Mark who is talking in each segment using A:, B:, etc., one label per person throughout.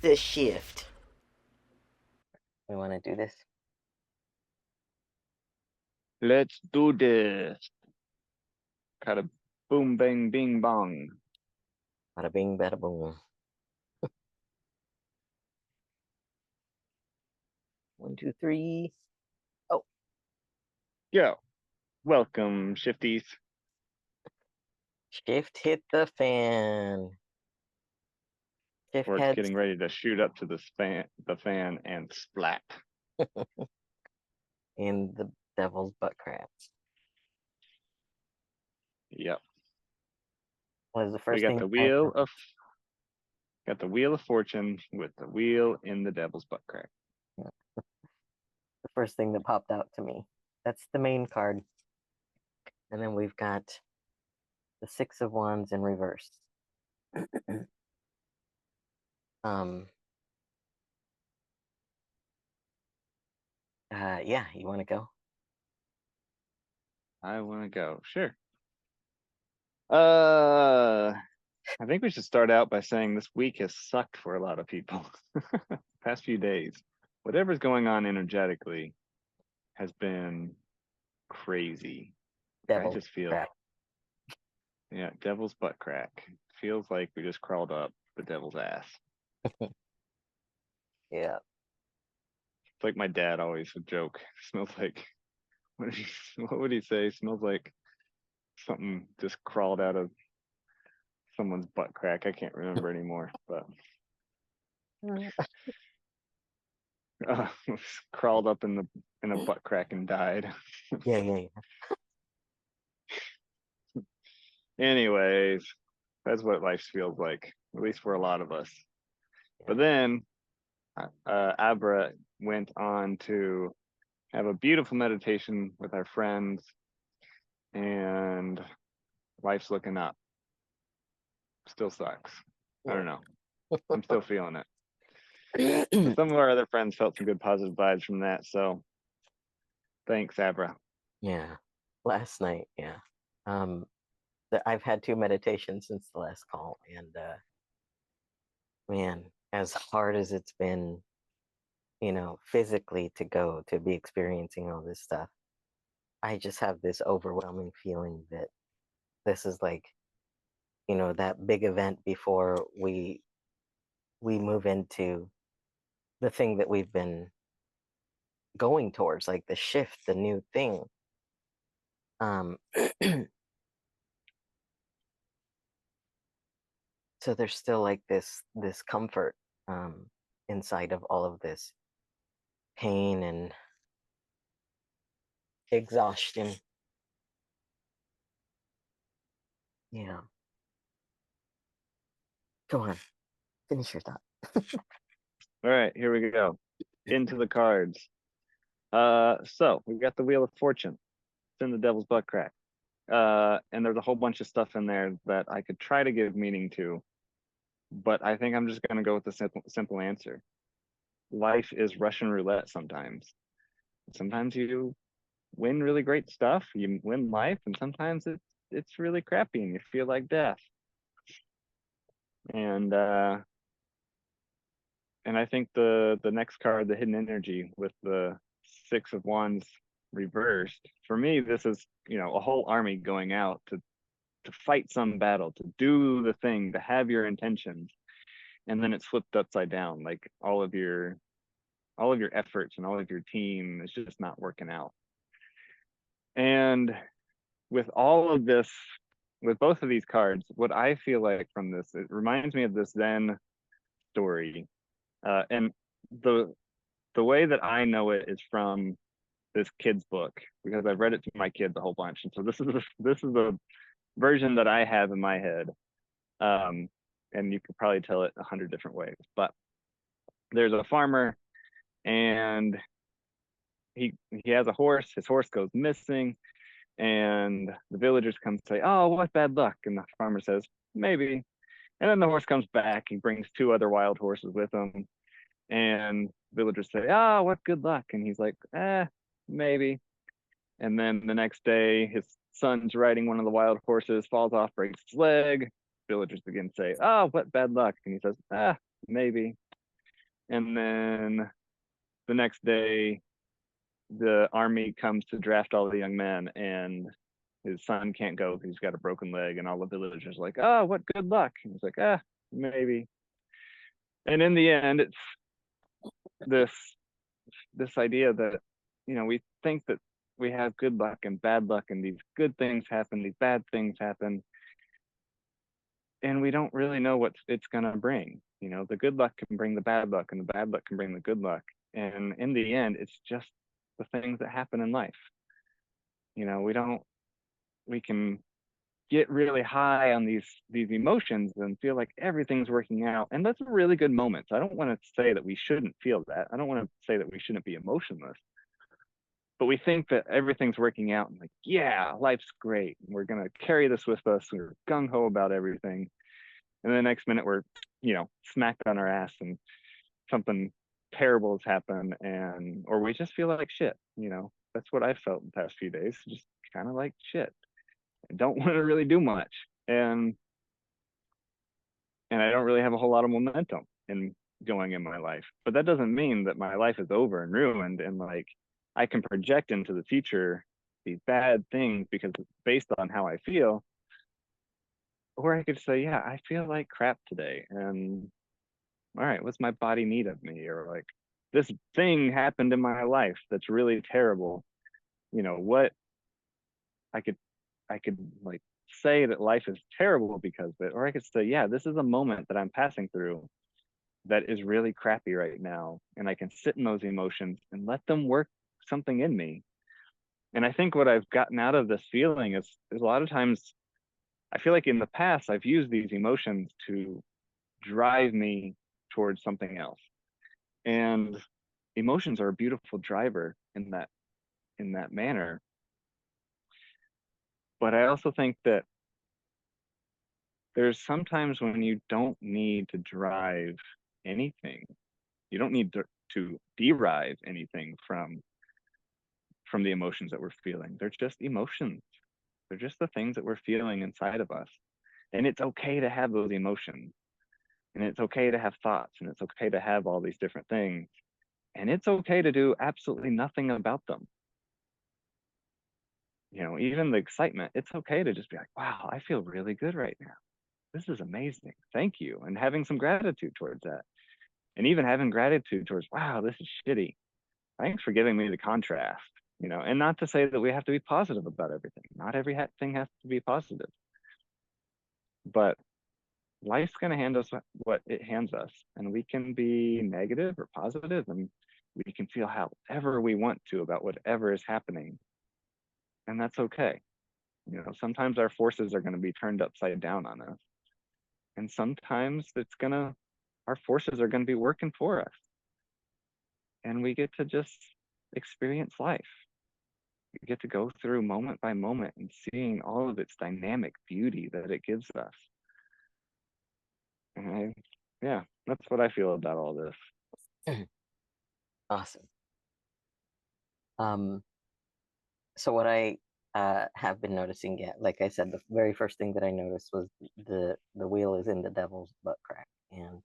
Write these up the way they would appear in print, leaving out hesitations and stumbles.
A: the shift. We want to do this?
B: Let's do this. Kind of boom, bang, bing, bong.
A: Bada bing, bada boom. 1, 2, 3. Oh,
B: Yo, welcome, shifties.
A: shift hit the fan. Shift
B: Or it's
A: heads
B: getting ready to shoot up to the fan and splat.
A: in the devil's butt crack.
B: Yep.
A: What is the
B: We
A: first thing?
B: got the wheel of fortune with the wheel in the devil's butt crack.
A: The first thing that popped out to me. That's the main card. And then we've got the Six of Wands in reverse. um. Yeah, you want to go?
B: I want to go. Sure. I think we should start out by saying this week has sucked for a lot of people. Past few days, whatever's going on energetically has been crazy. I
A: Devil
B: just feel,
A: crap.
B: yeah, devil's butt crack. Feels like we just crawled up the devil's ass.
A: Yeah.
B: It's like my dad always would joke. Smells like, what would he say? Smells like something just crawled out of someone's butt crack. I can't remember anymore, but crawled up in a butt crack and died.
A: Yeah.
B: Anyways, that's what life feels like, at least for a lot of us.
A: Yeah.
B: But then Avra went on to have a beautiful meditation with our friends, and life's looking up. Still sucks. I don't know. I'm still feeling it. But some of our other friends felt some good positive vibes from that. So thanks, Avra.
A: Yeah. Last night, yeah. Um, I've had 2 meditations since the last call, and man, as hard as it's been, physically to go to be experiencing all this stuff, I just have this overwhelming feeling that this is like, that big event before we move into the thing that we've been going towards, like the shift, the new thing. Um, so there's still like this comfort inside of all of this pain and exhaustion. Yeah. Go on. Finish your thought.
B: All right, here we go. Into the cards. So we got the Wheel of Fortune. It's in the Devil's Butt Crack. And there's a whole bunch of stuff in there that I could try to give meaning to, but I think I'm just gonna go with the simple answer. Life is Russian roulette sometimes. Sometimes you win really great stuff, you win life, and sometimes it's really crappy and you feel like death. And I think the next card, the hidden energy with the Six of Wands reversed, for me, this is, a whole army going out to fight some battle, to do the thing, to have your intentions, and then it's flipped upside down. Like all of your efforts and all of your team is just not working out. And with all of this, with both of these cards, what I feel like from this, it reminds me of this Zen story. And the way that I know it is from this kid's book, because I've read it to my kids a whole bunch. And so this is the version that I have in my head. And you could probably tell it 100 different ways. But there's a farmer, and he has a horse. His horse goes missing, and the villagers come say, "Oh, what bad luck!" And the farmer says, "Maybe." And then the horse comes back. He brings 2 other wild horses with him, and villagers say, "Oh, what good luck!" And he's like, maybe." And then the next day, his son's riding one of the wild horses, falls off, breaks his leg. Villagers again say, "Oh, what bad luck!" And he says, maybe." And then the next day, the army comes to draft all the young men, and his son can't go because he's got a broken leg, and all the villagers are like, "Oh, what good luck!" And he's like, "Ah, maybe." And in the end, it's this this idea that we think that we have good luck and bad luck, and these good things happen, these bad things happen, and we don't really know what it's gonna bring. The good luck can bring the bad luck, and the bad luck can bring the good luck. And in the end, it's just the things that happen in life. We don't we can get really high on these emotions and feel like everything's working out, and that's a really good moment. So I don't want to say that we shouldn't feel that. I don't want to say that we shouldn't be emotionless, but we think that everything's working out and like, yeah, life's great, and we're gonna carry this with us. We're gung-ho about everything, and the next minute we're smacked on our ass, and something terrible has happened, and or we just feel like shit. That's what I've felt the past few days, just kind of like shit. I don't want to really do much, and I don't really have a whole lot of momentum in going in my life. But that doesn't mean that my life is over and ruined, and like I can project into the future these bad things because it's based on how I feel. Or I could say, yeah, I feel like crap today, and all right, what's my body need of me? Or like, this thing happened in my life that's really terrible. What I could like say that life is terrible because of it, or I could say, yeah, this is a moment that I'm passing through that is really crappy right now, and I can sit in those emotions and let them work something in me. And I think what I've gotten out of this feeling is a lot of times I feel like in the past I've used these emotions to drive me towards something else. And emotions are a beautiful driver in that manner. But I also think that there's sometimes when you don't need to drive anything. You don't need to derive anything from the emotions that we're feeling. They're just emotions. They're just the things that we're feeling inside of us. And it's okay to have those emotions. And it's okay to have thoughts. And it's okay to have all these different things. And it's okay to do absolutely nothing about them. Even the excitement, it's okay to just be like, wow, I feel really good right now. This is amazing. Thank you. And having some gratitude towards that. And even having gratitude towards, wow, this is shitty. Thanks for giving me the contrast. And not to say that we have to be positive about everything. Not everything has to be positive, but life's going to hand us what it hands us, and we can be negative or positive, and we can feel however we want to about whatever is happening, and that's okay. Sometimes our forces are going to be turned upside down on us, and sometimes our forces are going to be working for us, and we get to just experience life. We get to go through moment by moment and seeing all of its dynamic beauty that it gives us. And yeah, that's what I feel about all this.
A: Awesome. Um, so what I have been noticing, yeah, like I said, the very first thing that I noticed was the wheel is in the devil's butt crack, and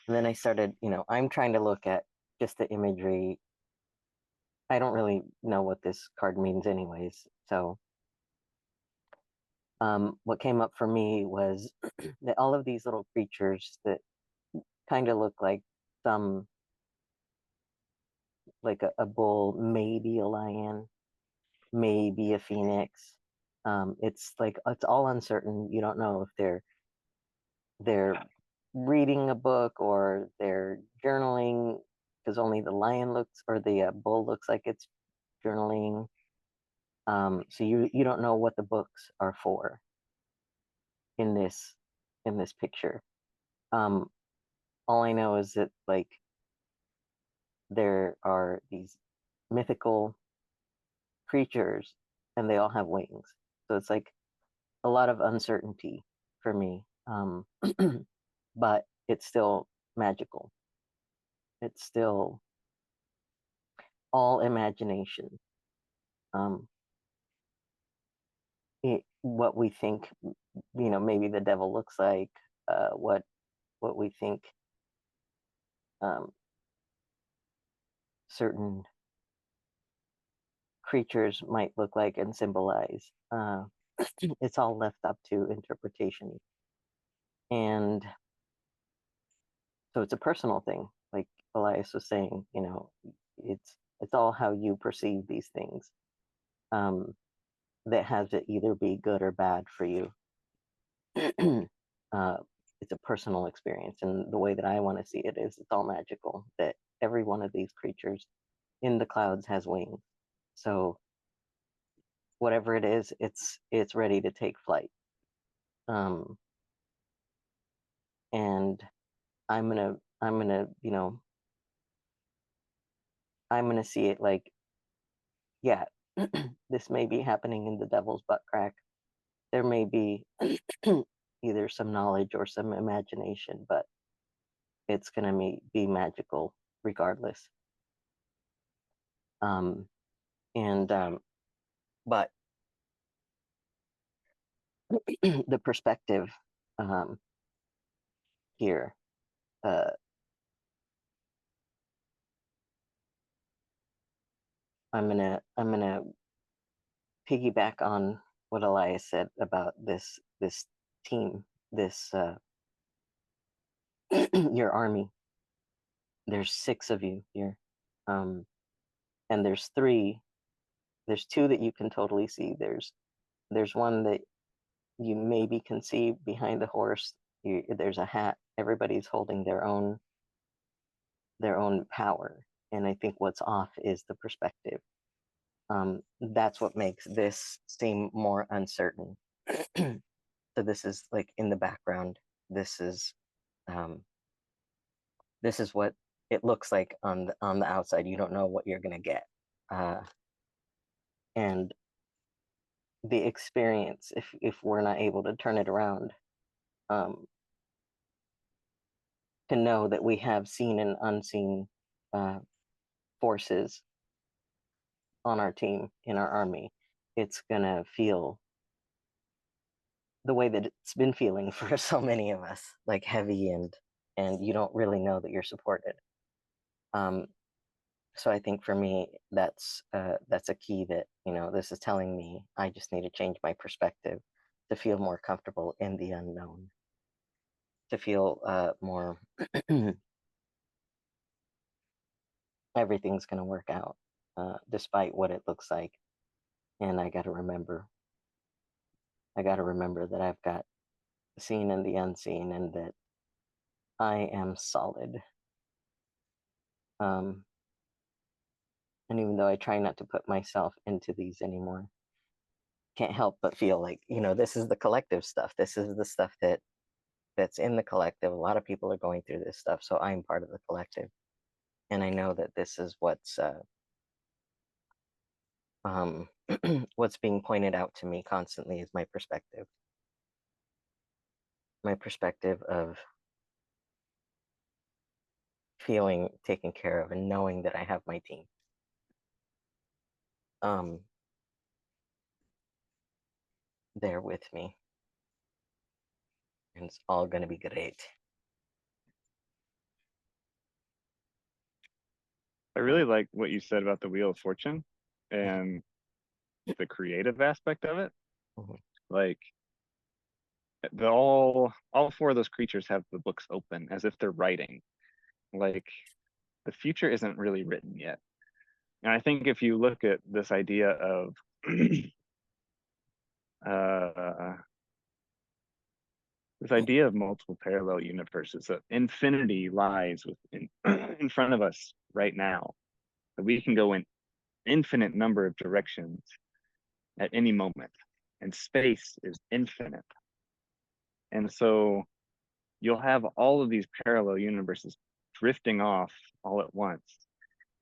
A: then I started, I'm trying to look at just the imagery. I don't really know what this card means, anyways. So, what came up for me was that all of these little creatures that kind of look like some, like a bull, maybe a lion, maybe a phoenix. It's like it's all uncertain. You don't know if they're reading a book or they're journaling, because only the lion looks, or the bull looks like it's journaling. So you don't know what the books are for in this picture. Um, all I know is that like there are these mythical creatures and they all have wings. So it's like a lot of uncertainty for me. But it's still magical. It's still all imagination. Um, what we think, maybe the devil looks like, what we think certain creatures might look like and symbolize. It's all left up to interpretation. And so it's a personal thing. Like Elias was saying, it's all how you perceive these things. That has to either be good or bad for you. It's a personal experience, and the way that I want to see it is it's all magical. That every one of these creatures in the clouds has wings. So whatever it is, it's ready to take flight. And I'm gonna I'm gonna see it like, yeah, this may be happening in the devil's butt crack. There may be either some knowledge or some imagination, but it's gonna be magical regardless. And but the perspective here, I'm gonna piggyback on what Elias said about this team, this your army. There's 6 of you here, and there's two that you can totally see. There's one that you maybe can see behind the horse. There's a hat. Everybody's holding their own power, and I think what's off is the perspective. That's what makes this seem more uncertain. So this is like in the background. This is what it looks like on the outside. You don't know what you're gonna get, and the experience, if we're not able to turn it around, to know that we have seen and unseen forces on our team, in our army, it's gonna feel the way that it's been feeling for so many of us, like heavy, and you don't really know that you're supported. So I think for me, that's a key that, this is telling me I just need to change my perspective to feel more comfortable in the unknown, to feel more everything's going to work out, despite what it looks like. And I got to remember that I've got the seen and the unseen, and that I am solid. And even though I try not to put myself into these anymore, can't help but feel like, this is the collective stuff. This is the stuff that's in the collective. A lot of people are going through this stuff, so I'm part of the collective. And I know that this is what's what's being pointed out to me constantly is my perspective. My perspective of feeling taken care of and knowing that I have my team. There with me. And it's all going to be great.
B: I really like what you said about the Wheel of Fortune and the creative aspect of it.
A: Mm-hmm.
B: Like all 4 of those creatures have the books open as if they're writing. Like the future isn't really written yet. And I think if you look at this idea of this idea of multiple parallel universes, that infinity lies within in front of us right now, that we can go in infinite number of directions at any moment, and space is infinite. And so you'll have all of these parallel universes drifting off all at once.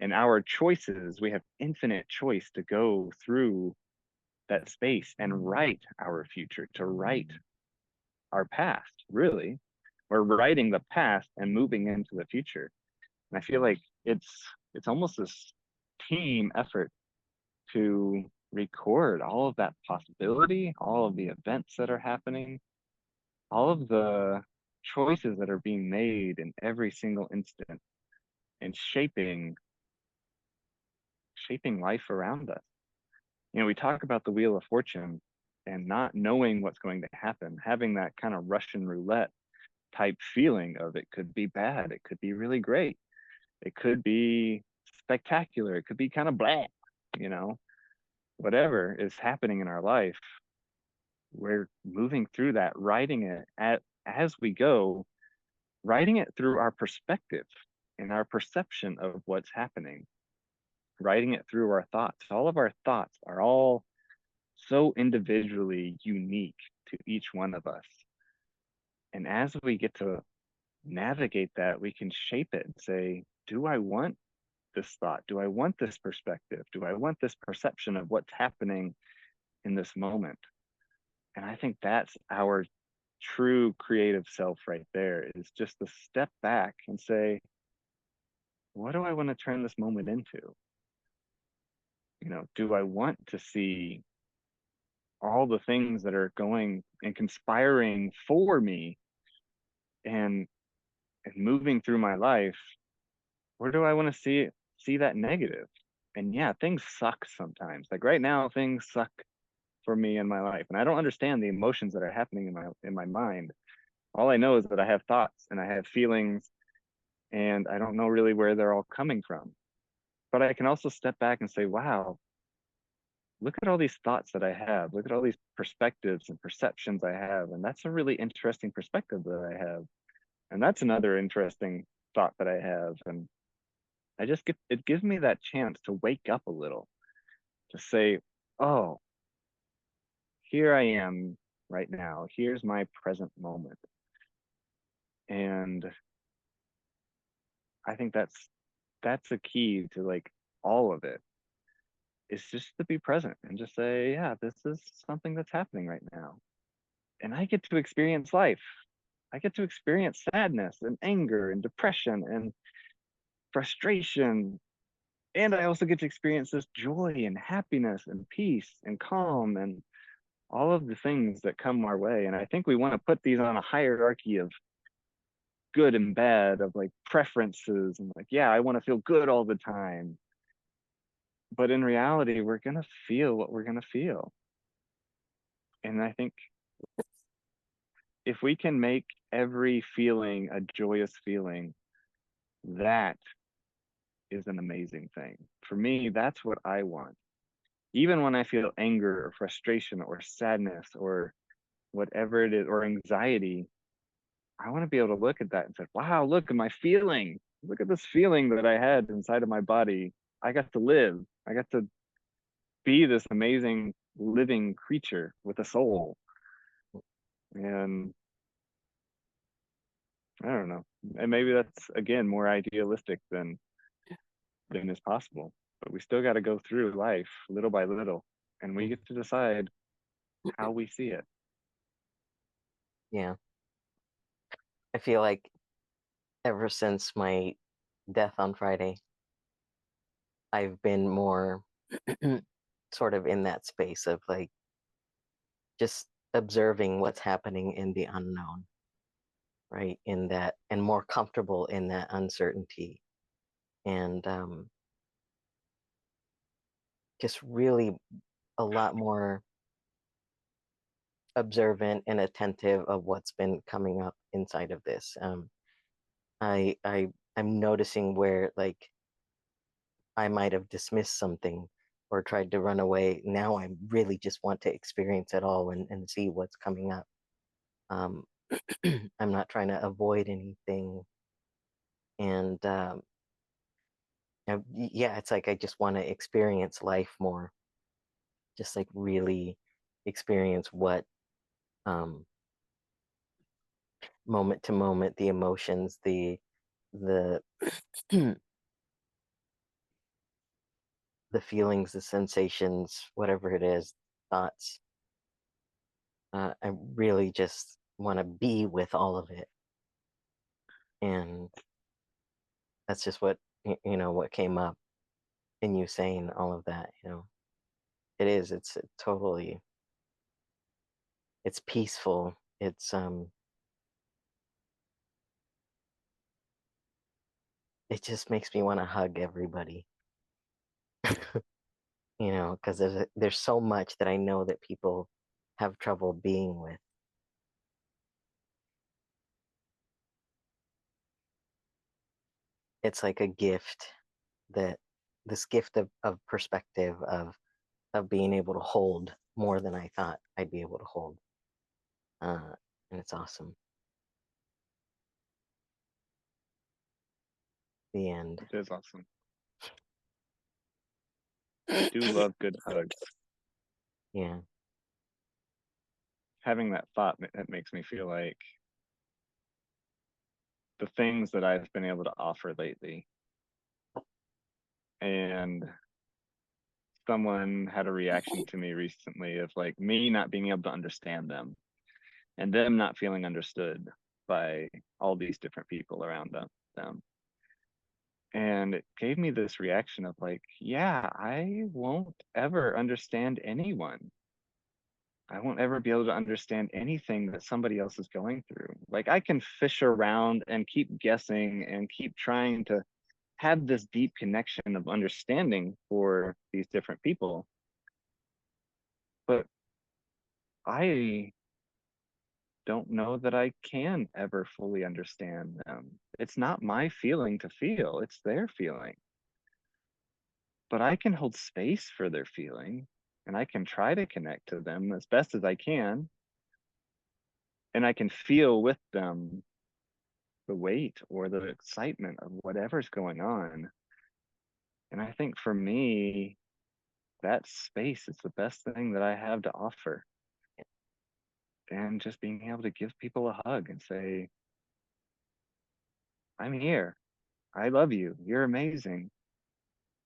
B: And our choices, we have infinite choice to go through that space and write our future, to write our past. Really, we're writing the past and moving into the future. And I feel like it's almost this team effort to record all of that possibility, all of the events that are happening, all of the choices that are being made in every single instant. and shaping life around us. We talk about the Wheel of Fortune and not knowing what's going to happen, having that kind of Russian roulette type feeling of it could be bad, it could be really great, it could be spectacular, it could be kind of blah, whatever is happening in our life. We're moving through that, writing it as we go, writing it through our perspective and our perception of what's happening, writing it through our thoughts. All of our thoughts are all so individually unique to each one of us. And as we get to navigate that, we can shape it and say, do I want this thought? Do I want this perspective? Do I want this perception of what's happening in this moment? And I think that's our true creative self right there, is just to step back and say, what do I want to turn this moment into? Do I want to see all the things that are going and conspiring for me and moving through my life? Where do I want to see that negative? And yeah, things suck sometimes. Like right now, things suck for me in my life, and I don't understand the emotions that are happening in my mind. All I know is that I have thoughts and I have feelings, and I don't know really where they're all coming from. But I can also step back and say, wow, look at all these thoughts that I have. Look at all these perspectives and perceptions I have. And that's a really interesting perspective that I have. And that's another interesting thought that I have. And it gives me that chance to wake up a little, to say, oh, here I am right now. Here's my present moment. And I think that's a key to like all of it, is just to be present and just say, yeah, this is something that's happening right now. And I get to experience life. I get to experience sadness and anger and depression and frustration. And I also get to experience this joy and happiness and peace and calm and all of the things that come our way. And I think we want to put these on a hierarchy of good and bad, of like preferences, and like, yeah, I want to feel good all the time. But in reality, we're going to feel what we're going to feel. And I think if we can make every feeling a joyous feeling, that is an amazing thing. For me, that's what I want. Even when I feel anger or frustration or sadness or whatever it is, or anxiety, I want to be able to look at that and say, wow, look at my feeling. Look at this feeling that I had inside of my body. I got to live. I got to be this amazing living creature with a soul. And I don't know. And maybe that's, again, more idealistic than is possible. But we still got to go through life little by little, and we get to decide how we see it.
A: Yeah. I feel like ever since my death on Friday, I've been more sort of in that space of like just observing what's happening in the unknown, right? In that, and more comfortable in that uncertainty. And just really a lot more observant and attentive of what's been coming up inside of this. I'm noticing where like I might have dismissed something or tried to run away. Now I really just want to experience it all and see what's coming up. Um, I'm not trying to avoid anything. And yeah, it's like I just want to experience life more, just like really experience what um, moment to moment, the emotions, the the feelings, the sensations, whatever it is, thoughts. I really just want to be with all of it, and that's just what what came up in you saying all of that. It is. It's totally. It's peaceful. it just makes me want to hug everybody, because there's so much that I know that people have trouble being with. It's like a gift that this gift of perspective of being able to hold more than I thought I'd be able to hold. And it's awesome. The end.
B: It is awesome. I do love good hugs.
A: Yeah.
B: Having that thought, that makes me feel like the things that I've been able to offer lately. And someone had a reaction to me recently of like me not being able to understand them and them not feeling understood by all these different people around them. And it gave me this reaction of like, yeah, I won't ever understand anyone. I won't ever be able to understand anything that somebody else is going through. Like I can fish around and keep guessing and keep trying to have this deep connection of understanding for these different people. But I don't know that I can ever fully understand them. It's not my feeling to feel, it's their feeling. But I can hold space for their feeling and I can try to connect to them as best as I can. And I can feel with them the weight or the excitement of whatever's going on. And I think for me, that space is the best thing that I have to offer. And just being able to give people a hug and say, I'm here. I love you. You're amazing.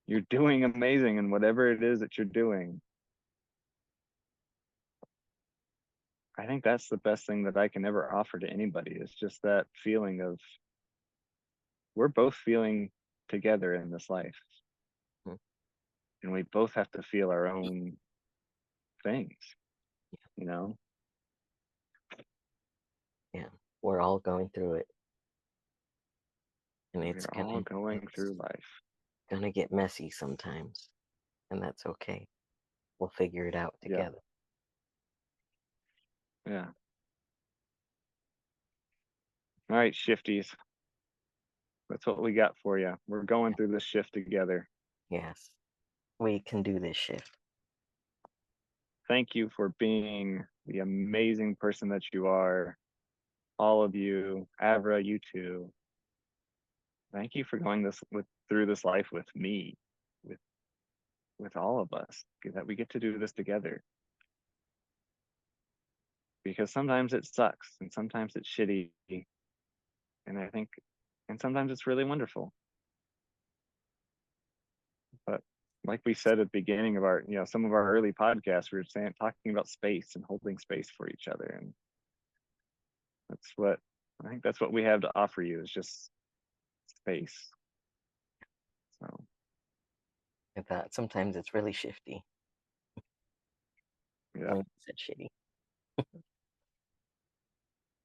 B: You're doing amazing in whatever it is that you're doing. I think that's the best thing that I can ever offer to anybody is just that feeling of we're both feeling together in this life.
A: Mhm.
B: And we both have to feel our own things, you know?
A: Yeah. We're all going through it. And
B: We're all going
A: it's
B: through life.
A: gonna get messy sometimes. And that's okay. We'll figure it out
B: Yeah.
A: together.
B: Yeah. All right, shifties. That's what we got for you. We're going through this shift together.
A: Yes. We can do this shift.
B: Thank you for being the amazing person that you are. All of you, Avra, you too. Thank you for going through this life with me, with with all of us, that we get to do this together. Because sometimes it sucks and sometimes it's shitty. And sometimes it's really wonderful. But like we said at the beginning of our, some of our early podcasts, we were talking about space and holding space for each other. And I think that's what we have to offer you is just space. So
A: I thought sometimes it's really shifty.
B: yeah,
A: Like I said, shitty.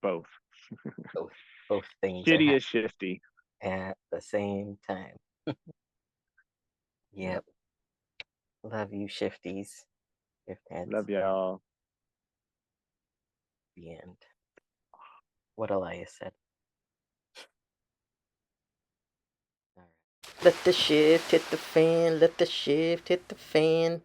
B: both.
A: Both things are
B: Shitty
A: happening
B: is shifty.
A: at the same time.
B: Yep.
A: Yep. Love you, shifties. Shift heads.
B: Love y'all.
A: The end. What Elias said. All right. Let the shift hit the fan. Let the shift hit the fan.